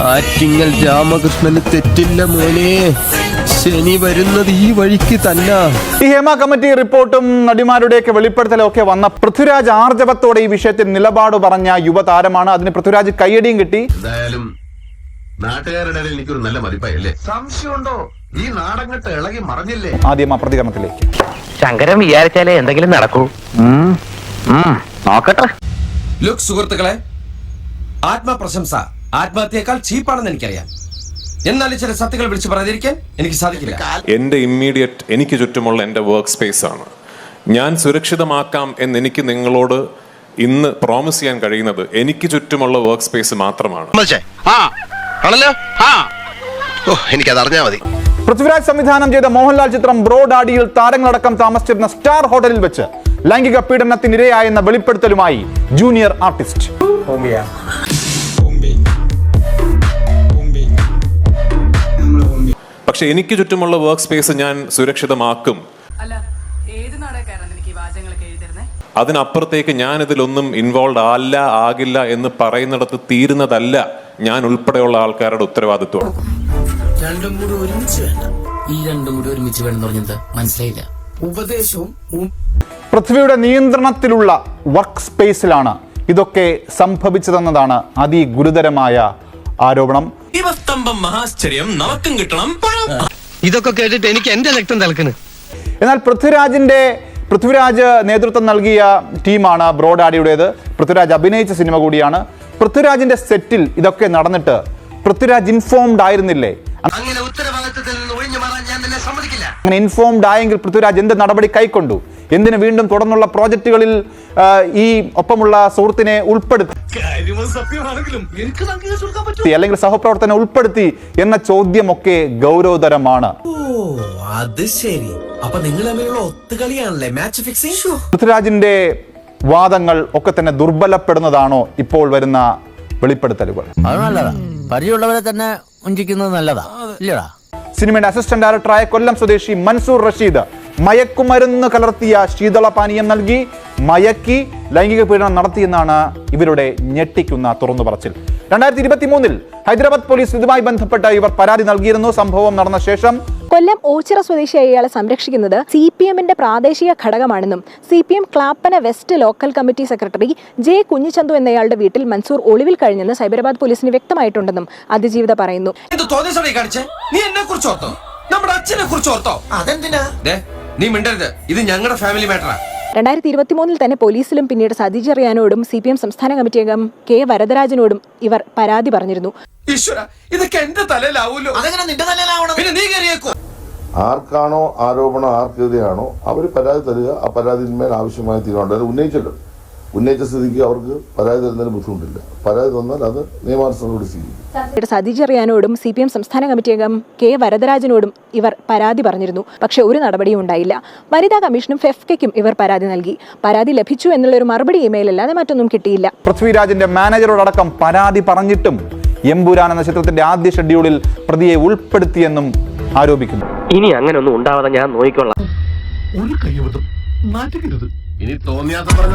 ആറ്റിങ്ങൽ രാമകൃഷ്ണന് തെറ്റില്ല മോനെ, ശനി വരുന്നത് ഈ വഴിക്ക് തന്നെ. ഈ ഹേമ കമ്മിറ്റി റിപ്പോർട്ടും നടിമാരുടെയൊക്കെ വെളിപ്പെടുത്തലും ഒക്കെ വന്ന പൃഥ്വിരാജ് ആർജവത്തോടെ ഈ വിഷയത്തിൽ നിലപാട് പറഞ്ഞ യുവതാരമാണ്. അതിന് പൃഥ്വിരാജ് കയ്യടിയും കിട്ടി. എന്തായാലും നാട്ടുകാരുടെ എനിക്കൊരു നല്ല മതിപ്പായല്ലേ? സംശയമുണ്ടോ? ഈ നാടങ്ങട്ട് ഇളകി മറിഞ്ഞില്ലേ? ആദ്യം ആ പ്രതികരണത്തിലേക്ക്. ശങ്കരൻ വിചാരിച്ചാലേ എന്തെങ്കിലും നടക്കൂ. നോക്കട്ടെ. ലുക്ക് സുഹൃത്തുക്കളെ, ആത്മപ്രശംസ ആത്മഹത്യയേക്കാൾ ചീപ്പാണെന്ന് എനിക്കറിയാം. എന്നാലും ചില സത്യങ്ങൾ വിളിച്ചു പറയാതിരിക്കാൻ എനിക്ക് സാധിക്കില്ല. എന്റെ ഇമ്മീഡിയറ്റ്, എനിക്ക് ചുറ്റുമുള്ള എന്റെ വർക്ക് സ്പേസ് ആണ്. ഞാൻ സുരക്ഷിതമാക്കാം എന്ന് എനിക്ക് നിങ്ങളോട് ഇന്ന് പ്രോമിസ് ചെയ്യാൻ കഴിയുന്നത് എനിക്ക് ചുറ്റുമുള്ള വർക്ക് സ്പേസ് മാത്രമാണ്. എനിക്കത് അറിഞ്ഞാൽ മതി. പൃഥ്വിരാജ് സംവിധാനം ചെയ്ത മോഹൻലാൽ ചിത്രം ബ്രോ ഡാഡിയിൽ താരങ്ങളടക്കം താമസിച്ചിരുന്ന സ്റ്റാർ ഹോട്ടലിൽ വെച്ച് ലൈംഗിക പീഡനത്തിനിരയായെന്ന വെളിപ്പെടുത്തലുമായി ജൂനിയർ ആർട്ടിസ്റ്റ്. പക്ഷെ എനിക്ക് ചുറ്റുമുള്ള വർക്ക് സ്പേസ് ഞാൻ സുരക്ഷിതമാക്കും. അതിനപ്പുറത്തേക്ക് ഞാൻ ഇതിലൊന്നും ഇൻവോൾവ് ആകില്ല എന്ന് പറയുന്നിടത്ത് തീരുന്നതല്ല ഞാൻ ഉൾപ്പെടെയുള്ള ആൾക്കാരുടെ ഉത്തരവാദിത്വം. രണ്ടും കൂടി ഒരുമിച്ച് വേണ്ട. ഈ രണ്ടും കൂടി ഒരുമിച്ച് വേണം പറഞ്ഞത് മനസ്സിലായില്ല. ഉപദേശവും പൃഥ്വിയുടെ നിയന്ത്രണത്തിലുള്ള വർക്ക് സ്പേസിലാണ് ഇതൊക്കെ സംഭവിച്ചതെന്നതാണ് അതിഗുരുതരമായ ആരോപണം. മഹാശ്ചര്യം നമുക്കും കിട്ടണം. ഇതൊക്കെ കേട്ടിട്ട് എനിക്ക് എന്റെ രക്തം തിളക്കുന്നു. എന്നാൽ പൃഥ്വിരാജ് നേതൃത്വം നൽകിയ ടീമാണ് ബ്രോ ഡാഡിയുടേത്. പൃഥ്വിരാജ് അഭിനയിച്ച സിനിമ കൂടിയാണ്. പൃഥ്വിരാജിന്റെ സെറ്റിൽ ഇതൊക്കെ നടന്നിട്ട് പൃഥ്വിരാജ് ഇൻഫോംഡ് ആയിരുന്നില്ലേ? അങ്ങനെ ഉത്തരവാദിത്തത്തിൽ നിന്ന് ഒഴിഞ്ഞു മാറാൻ ഞാൻ തന്നെ സമ്മതിക്കില്ല. അങ്ങനെ ഇൻഫോംഡ് ആയെങ്കിൽ പൃഥ്വിരാജ് എന്ത് നടപടി കൈക്കൊണ്ടു? എന്തിന് വീണ്ടും തുടർന്നുള്ള പ്രോജക്റ്റുകളിൽ ഈ ഒപ്പമുള്ള സുഹൃത്തിനെ ഉൾപ്പെടുത്തി അല്ലെങ്കിൽ സഹപ്രവർത്തനം ഉൾപ്പെടുത്തി എന്ന ചോദ്യമൊക്കെ ഗൗരവതരമാണ്. അത് ശരി. അപ്പൊ നിങ്ങൾ തമ്മിലുള്ള ഒത്തുകളിയാണല്ലേ മാച്ച് ഫിക്സിംഗ്. പൃഥ്വിരാജിന്റെ വാദങ്ങൾ ഒക്കെ തന്നെ ദുർബലപ്പെടുന്നതാണോ ഇപ്പോൾ വരുന്ന വെളിപ്പെടുത്തലുകൾ? അത് നല്ലതാ. പരിചയമുള്ളവരെ തന്നെ ഉഞ്ചിക്കുന്നത് നല്ലതാ, ഇല്ലടാ. സിനിമയുടെ അസിസ്റ്റന്റ് ഡയറക്ടറായ കൊല്ലം സ്വദേശി മൻസൂർ റഷീദ് മയക്കുമരുന്ന് കലർത്തിയ ശീതളപാനീയം നൽകി മയക്കി ലൈംഗിക പീഡനം നടത്തിയെന്നാണ് ഇവരുടെ ഞെട്ടിക്കുന്ന തുറന്നു പറച്ചിൽ. 2023 ഹൈദരാബാദ് പോലീസ് ഇതുമായി ബന്ധപ്പെട്ട് ഇവർ പരാതി നൽകിയിരുന്നു. സംഭവം നടന്ന ശേഷം കൊല്ലം ഓച്ചിറ സ്വദേശിയായ ഇയാളെ സംരക്ഷിക്കുന്നത് CPM-ന്റെ പ്രാദേശിക ഘടകമാണെന്നും CPM Clappana west local committee secretary J Kunjichanthu എന്നയാളുടെ വീട്ടിൽ മൻസൂർ ഒളിവിൽ കഴിഞ്ഞെന്ന് സൈബരാബാദ് പോലീസിന് വ്യക്തമായിട്ടുണ്ടെന്നും അതിജീവിത പറയുന്നു. നീ എന്നെ കുറിച്ച് ഓർത്തോ? നമ്മുടെ അച്ഛനെ കുറിച്ച് ഓർത്തോ? അതെന്തിനാ? നീ മിണ്ടരുത്, ഇത് ഞങ്ങളുടെ ഫാമിലി മാറ്ററാ. 2023 തന്നെ പോലീസിലും പിന്നീട് സതി ചെറിയാനോടും CPM സംസ്ഥാന കമ്മിറ്റി അംഗം കെ വരദരാജനോടും ഇവർ പരാതി പറഞ്ഞിരുന്നു. ഇതൊക്കെ എന്റെ തലയിലാവൂലോ? പിന്നെ നീ കയറിയേക്കോ? ആർക്കാണോ ആരോപണം, ആർക്കെതിരെയാണോ അവർ പരാതി തരിക. ആ പരാതിന്മേൽ ആവശ്യമായ തീരുമാനം ഉന്നയിച്ച സ്ഥിതിക്ക് അവർക്ക് പരാതി തരുന്നതിന് ബുദ്ധിമുട്ടില്ല. പരാതി തന്നാൽ അത് നിയമാനുസൃതം സ്വീകരിക്കും. സതി ചെറിയാനോടും CPM സംസ്ഥാന കമ്മിറ്റി അംഗം കെ വരദരാജനോടും ഇവർ പരാതി പറഞ്ഞിരുന്നു. പക്ഷേ ഒരു നടപടിയും ഉണ്ടായില്ല. വനിതാ കമ്മീഷനും ഫെഫ്കയ്ക്കും ഇവർ പരാതി നൽകി. പരാതി ലഭിച്ചു എന്നുള്ളൊരു മറുപടി ഇമെയിൽ അല്ലാതെ മറ്റൊന്നും കിട്ടിയില്ല. പൃഥ്വിരാജിന്റെ മാനേജറോടക്കം പരാതി പറഞ്ഞിട്ടും എമ്പുരാൻ എന്ന ചിത്രത്തിന്റെ ആദ്യ ഷെഡ്യൂളിൽ പ്രതിയെ ഉൾപ്പെടുത്തിയെന്നും ആരോപിക്കുന്നു. ഇനി അങ്ങനെ ഒന്നും ഉണ്ടാവാതെ ഞാൻ നോക്കിക്കൊള്ളാം. ഒരു കൈവതം നാറ്റുകരുത്. ഇനി തോന്നിയാത്ത പറഞ്ഞ